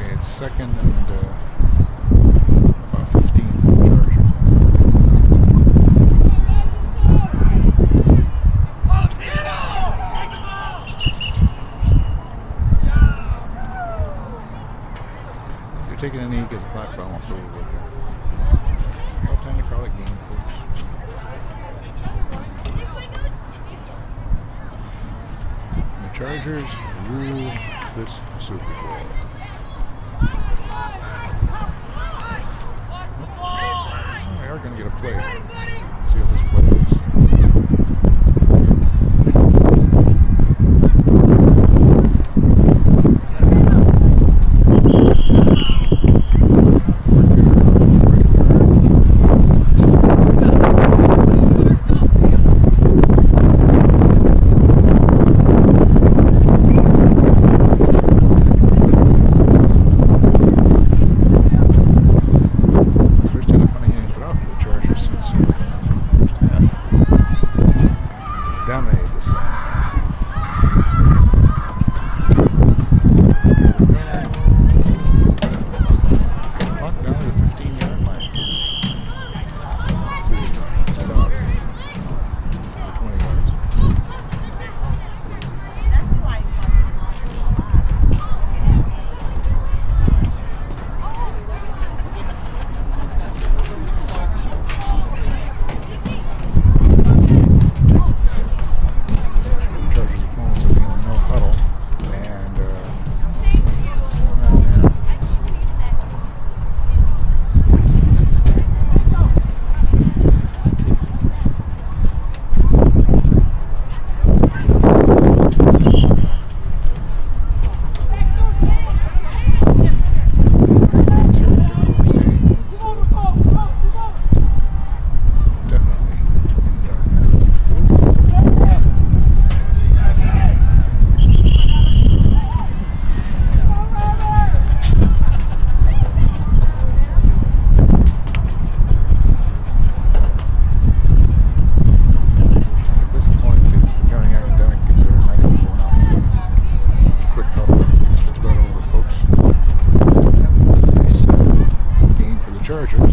It's second and about 15 for the Chargers. If you're taking a knee because the clock's almost over with here. No time to call it game, folks. The Chargers rule this Super Bowl. We are going to get a play. Let's see what this play is. Dominated this thing. Clock down to the 15-yard line. Let's see. It's about 20 yards. That's why Charger.